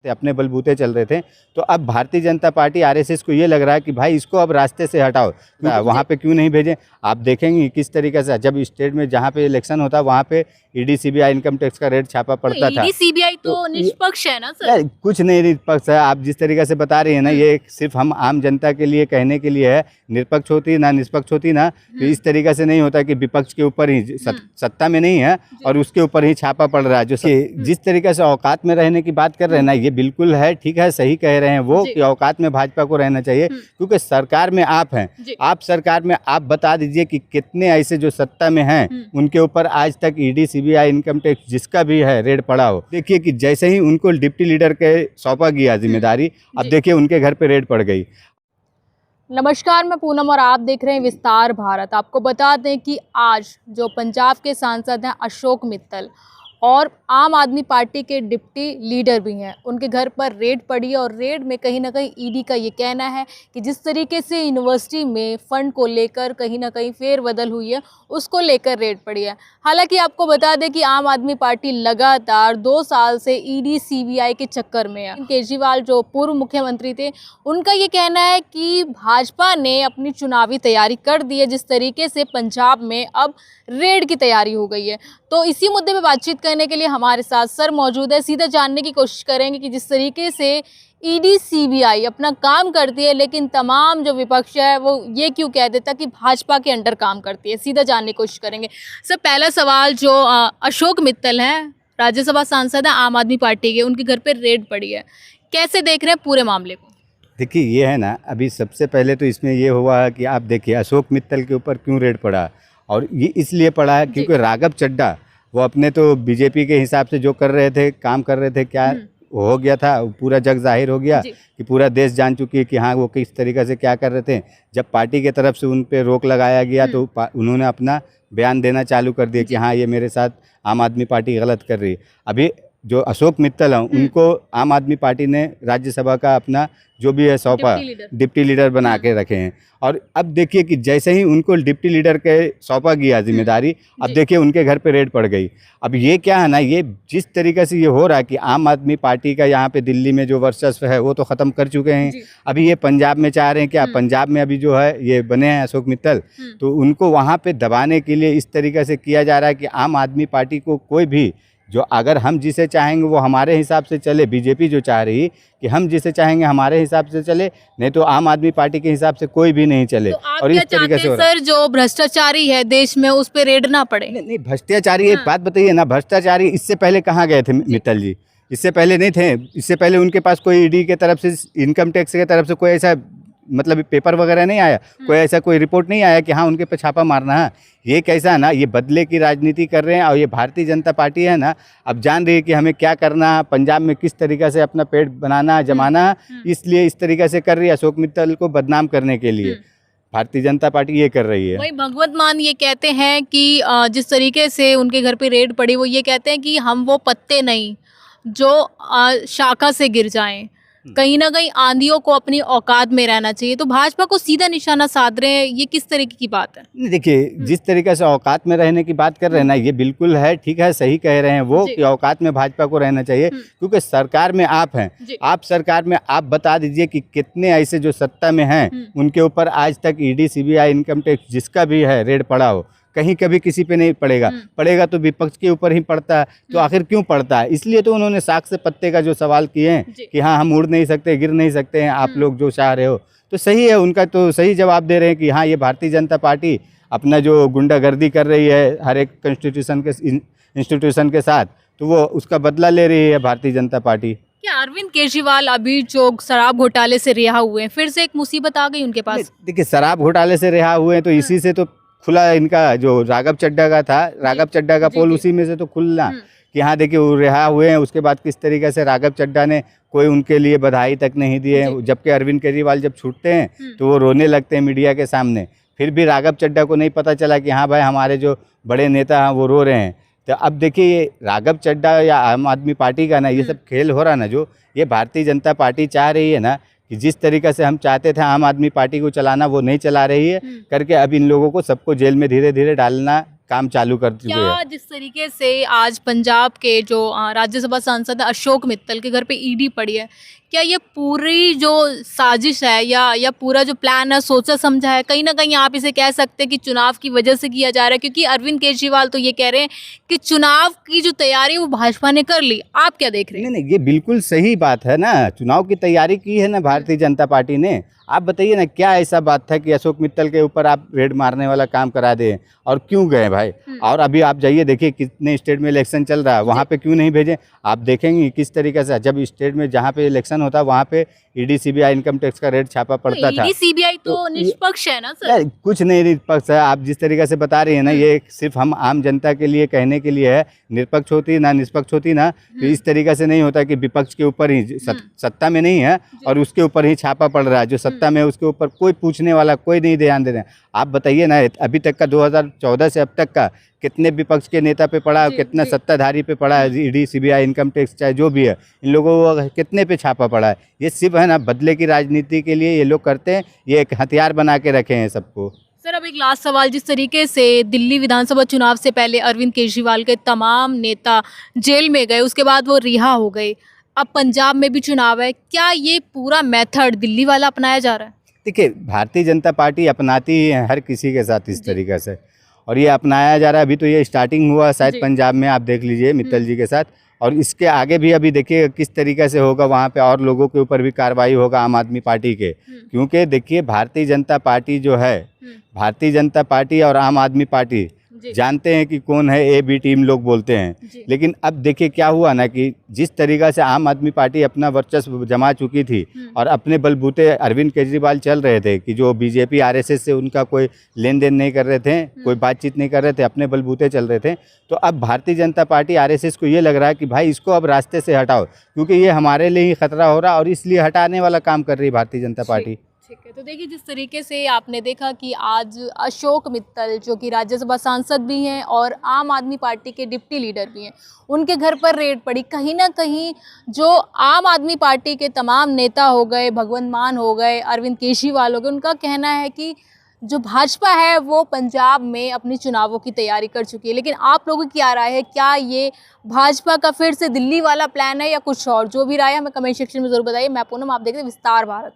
अपने बलबूते चल रहे थे। तो अब भारतीय जनता पार्टी आरएसएस को ये लग रहा है कि भाई इसको अब रास्ते से हटाओ, वहाँ पे क्यों नहीं भेजें। आप देखेंगे किस तरीके से जब स्टेट में जहाँ पे इलेक्शन होता वहाँ पे ईडी सीबीआई इनकम टैक्स का रेट छापा पड़ता था। ईडी सीबीआई तो निष्पक्ष है ना सर? कुछ नहीं निष्पक्ष है। आप जिस तरीके से बता रही है ना, ये सिर्फ हम आम जनता के लिए कहने के लिए है। निष्पक्ष होती ना निष्पक्ष होती ना तो इस तरीके से नहीं होता कि विपक्ष के ऊपर ही सत्ता में नहीं है और उसके ऊपर ही छापा पड़ रहा है। जो जिस तरीके से औकात में रहने की बात कर रहे हैं ना, ये बिल्कुल है, ठीक है, सही कह रहे हैं वो कि औकात में भाजपा को रहना चाहिए, क्योंकि सरकार में आप हैं। आप सरकार में आप बता दीजिए कि कितने ऐसे जो सत्ता में हैं उनके ऊपर आज तक ईडी सीबीआई इनकम टैक्स जिसका भी है रेड पड़ा हो। देखिए कि जैसे ही उनको डिप्टी लीडर के सौंपा गया जिम्मेदारी, अब देखिए उनके घर पे रेड पड़ गई। नमस्कार, मैं पूनम और आप देख रहे हैं विस्तार भारत। आपको बता दें कि आज जो पंजाब के सांसद हैं अशोक मित्तल और आम आदमी पार्टी के डिप्टी लीडर भी हैं, उनके घर पर रेड पड़ी है और रेड में कहीं ना कहीं ईडी का ये कहना है कि जिस तरीके से यूनिवर्सिटी में फ़ंड को लेकर कहीं ना कहीं फेरबदल हुई है उसको लेकर रेड पड़ी है। हालांकि आपको बता दें कि आम आदमी पार्टी लगातार 2 साल से ईडी सीबीआई के चक्कर में है। केजरीवाल जो पूर्व मुख्यमंत्री थे, उनका ये कहना है कि भाजपा ने अपनी चुनावी तैयारी कर दी है, जिस तरीके से पंजाब में अब रेड की तैयारी हो गई है। तो इसी मुद्दे पे बातचीत करने के लिए हमारे साथ सर मौजूद है। सीधा जानने की कोशिश करेंगे कि जिस तरीके से ईडी सीबीआई अपना काम करती है, लेकिन तमाम जो विपक्ष है वो ये क्यों कह देता कि भाजपा के अंडर काम करती है। सीधा जानने की कोशिश करेंगे। सर, पहला सवाल, जो अशोक मित्तल हैं, राज्यसभा सांसद हैं आम आदमी पार्टी के, उनके घर पर रेड पड़ी है, कैसे देख रहे हैं पूरे मामले को? देखिए ये है ना, अभी सबसे पहले तो इसमें ये हुआ है कि आप देखिए अशोक मित्तल के ऊपर क्यों रेड पड़ा, और ये इसलिए पड़ा है क्योंकि राघव चड्ढा वो अपने तो बीजेपी के हिसाब से जो कर रहे थे, काम कर रहे थे, क्या हो गया था, पूरा जग जाहिर हो गया कि पूरा देश जान चुकी है कि हाँ वो किस तरीके से क्या कर रहे थे। जब पार्टी की तरफ से उन पे रोक लगाया गया तो उन्होंने अपना बयान देना चालू कर दिया कि हाँ ये मेरे साथ आम आदमी पार्टी गलत कर रही है। अभी जो अशोक मित्तल हैं उनको आम आदमी पार्टी ने राज्यसभा का अपना जो भी है सौंपा, डिप्टी लीडर बना के रखे हैं। और अब देखिए कि जैसे ही उनको डिप्टी लीडर के सौंपा गया जिम्मेदारी, अब देखिए उनके घर पे रेड पड़ गई। अब ये क्या है ना, ये जिस तरीके से ये हो रहा है कि आम आदमी पार्टी का यहाँ पे दिल्ली में जो वर्चस्व है वो तो ख़त्म कर चुके हैं। अभी ये पंजाब में चाह रहे हैं, क्या पंजाब में अभी जो है ये बने हैं अशोक मित्तल, तो उनको वहाँ पर दबाने के लिए इस तरीके से किया जा रहा है कि आम आदमी पार्टी को कोई भी जो अगर हम जिसे चाहेंगे वो हमारे हिसाब से चले, बीजेपी जो चाह रही कि हम जिसे चाहेंगे हमारे हिसाब से चले, नहीं तो आम आदमी पार्टी के हिसाब से कोई भी नहीं चले। तो और इस तरीके से सर जो भ्रष्टाचारी है देश में उस पे रेड ना पड़े? नहीं, भ्रष्टाचारी एक बात बताइए ना, भ्रष्टाचारी इससे पहले कहाँ गए थे मित्तल जी? इससे पहले नहीं थे। इससे पहले उनके पास कोई ईडी के तरफ से, इनकम टैक्स के तरफ से कोई ऐसा मतलब पेपर वगैरह नहीं आया, कोई ऐसा कोई रिपोर्ट नहीं आया कि हाँ उनके पे छापा मारना है। ये कैसा है ना, ये बदले की राजनीति कर रहे हैं। और ये भारतीय जनता पार्टी है ना, अब जान रही है कि हमें क्या करना है, पंजाब में किस तरीके से अपना पेट बनाना जमाना है, इसलिए इस तरीके से कर रही है, अशोक मित्तल को बदनाम करने के लिए भारतीय जनता पार्टी ये कर रही है। वही भगवत मान ये कहते हैं कि जिस तरीके से उनके घर पे रेड पड़ी, वो ये कहते हैं कि हम वो पत्ते नहीं जो शाखा से गिर जाएं, कहीं ना कहीं आंधियों को अपनी औकात में रहना चाहिए। तो भाजपा को सीधा निशाना साध रहे हैं, ये किस तरीके की बात है? देखिए जिस तरीके से औकात में रहने की बात कर रहे हैं ना, ये बिल्कुल है, ठीक है, सही कह रहे हैं वो कि औकात में भाजपा को रहना चाहिए, क्योंकि सरकार में आप हैं। आप सरकार में आप बता दीजिए कि कितने ऐसे जो सत्ता में हैं उनके ऊपर आज तक ईडी सीबीआई इनकम टैक्स जिसका भी है रेड पड़ा हो। कहीं कभी किसी पे नहीं पड़ेगा, पड़ेगा तो विपक्ष के ऊपर ही पड़ता है। तो आखिर क्यों पड़ता है? इसलिए तो उन्होंने साख से पत्ते का जो सवाल किए हैं कि हाँ हम उड़ नहीं सकते, गिर नहीं सकते हैं, आप लोग जो चाह रहे हो। तो सही है, उनका तो सही जवाब दे रहे हैं कि हाँ ये भारतीय जनता पार्टी अपना जो गुंडागर्दी कर रही है हर एक इंस्टीट्यूशन के साथ, तो वो उसका बदला ले रही है भारतीय जनता पार्टी। क्या अरविंद केजरीवाल अभी जो शराब घोटाले से रिहा हुए हैं, फिर से एक मुसीबत आ गई उनके पास? देखिए शराब घोटाले से रिहा हुए हैं तो इसी से तो खुला इनका जो राघव चड्ढा का था, राघव चड्ढा का पोल उसी में से तो खुलना कि हाँ देखिए वो रिहा हुए हैं। उसके बाद किस तरीके से राघव चड्ढा ने कोई उनके लिए बधाई तक नहीं दिए, जबकि अरविंद केजरीवाल जब छूटते हैं तो वो रोने लगते हैं मीडिया के सामने। फिर भी राघव चड्ढा को नहीं पता चला कि हाँ भाई हमारे जो बड़े नेता हैं वो रो रहे हैं। तो अब देखिए ये राघव चड्ढा या आम आदमी पार्टी का ना ये सब खेल हो रहा ना, जो ये भारतीय जनता पार्टी चाह रही है ना कि जिस तरीके से हम चाहते थे आम आदमी पार्टी को चलाना वो नहीं चला रही है करके अब इन लोगों को सबको जेल में धीरे धीरे डालना काम चालू कर चुके हैं। क्या जिस तरीके से आज पंजाब के जो राज्यसभा सांसद अशोक मित्तल के घर पे ईडी पड़ी है, क्या ये पूरी जो साजिश है या पूरा जो प्लान है सोचा समझा है, कहीं ना कहीं आप इसे कह सकते हैं कि चुनाव की वजह से किया जा रहा है? क्योंकि अरविंद केजरीवाल तो ये कह रहे हैं कि चुनाव की जो तैयारी वो भाजपा ने कर ली। आप क्या देख रहे हैं? नहीं, ये बिल्कुल सही बात है ना। चुनाव की तैयारी की है ना भारतीय जनता पार्टी ने। आप बताइए ना, क्या ऐसा बात था कि अशोक मित्तल के ऊपर आप रेड मारने वाला काम करा दें, और क्यों गए भाई? और अभी आप जाइए देखिए कितने स्टेट में इलेक्शन चल रहा है, वहाँ पे क्यों नहीं भेजें? आप देखेंगे किस तरीके से जब स्टेट में जहाँ पे इलेक्शन होता है वहाँ पे ईडी सीबीआई इनकम टैक्स का रेड छापा पड़ता था। ईडी सीबीआई तो तो ये- निष्पक्ष है ना सर? यार, कुछ नहीं निष्पक्ष है। आप जिस तरीके से बता रही है ना, ये सिर्फ हम आम जनता के लिए कहने के लिए है। निष्पक्ष होती ना, निष्पक्ष होती ना, तो इस तरीके से नहीं होता कि विपक्ष के ऊपर ही सत्ता में नहीं है और उसके ऊपर ही छापा पड़ रहा है। जो सत्ता में है उसके ऊपर कोई पूछने वाला, कोई नहीं ध्यान दे रहे हैं। आप बताइए ना, अभी तक का 2014 से अब तक का कितने विपक्ष के नेता पे पड़ा है, कितना सत्ताधारी पे पड़ा है, ईडी सीबीआई इनकम टैक्स चाहे जो भी है, इन लोगों को कितने पे छापा पड़ा है? ये सिर्फ है ना बदले की राजनीति के लिए ये लोग करते हैं। ये एक हथियार बना के रखे हैं सबको। सर अब एक लास्ट सवाल, जिस तरीके से दिल्ली विधानसभा चुनाव से पहले अरविंद केजरीवाल के तमाम नेता जेल में गए, उसके बाद वो रिहा हो गए, अब पंजाब में भी चुनाव है, क्या ये पूरा मेथड दिल्ली वाला अपनाया जा रहा है? देखिए, भारतीय जनता पार्टी अपनाती ही है हर किसी के साथ इस तरीके से, और ये अपनाया जा रहा है। अभी तो ये स्टार्टिंग हुआ शायद पंजाब में, आप देख लीजिए मित्तल जी के साथ, और इसके आगे भी अभी देखिए किस तरीके से होगा। वहाँ पे और लोगों के ऊपर भी कार्रवाई होगा आम आदमी पार्टी के, क्योंकि देखिए भारतीय जनता पार्टी जो है, भारतीय जनता पार्टी और आम आदमी पार्टी जानते हैं कि कौन है ए बी टीम लोग बोलते हैं। लेकिन अब देखिए क्या हुआ ना कि जिस तरीक़ा से आम आदमी पार्टी अपना वर्चस्व जमा चुकी थी और अपने बलबूते अरविंद केजरीवाल चल रहे थे कि जो बीजेपी आरएसएस से उनका कोई लेन देन नहीं कर रहे थे, कोई बातचीत नहीं कर रहे थे, अपने बलबूते चल रहे थे। तो अब भारतीय जनता पार्टी आरएसएस को ये लग रहा है कि भाई इसको अब रास्ते से हटाओ, क्योंकि ये हमारे लिए ही खतरा हो रहा है, और इसलिए हटाने वाला काम कर रही है भारतीय जनता पार्टी। ठीक है, तो देखिए जिस तरीके से आपने देखा कि आज अशोक मित्तल जो कि राज्यसभा सांसद भी हैं और आम आदमी पार्टी के डिप्टी लीडर भी हैं, उनके घर पर रेड पड़ी। कहीं ना कहीं जो आम आदमी पार्टी के तमाम नेता हो गए, भगवंत मान हो गए, अरविंद केजरीवाल हो गए, उनका कहना है कि जो भाजपा है वो पंजाब में अपनी चुनावों की तैयारी कर चुकी है। लेकिन आप लोगों की क्या राय है? क्या ये भाजपा का फिर से दिल्ली वाला प्लान है या कुछ और? जो भी राय है हमें कमेंट सेक्शन में जरूर बताइए। मैं पूनम, आप देख रहे हैं विस्तार भारत।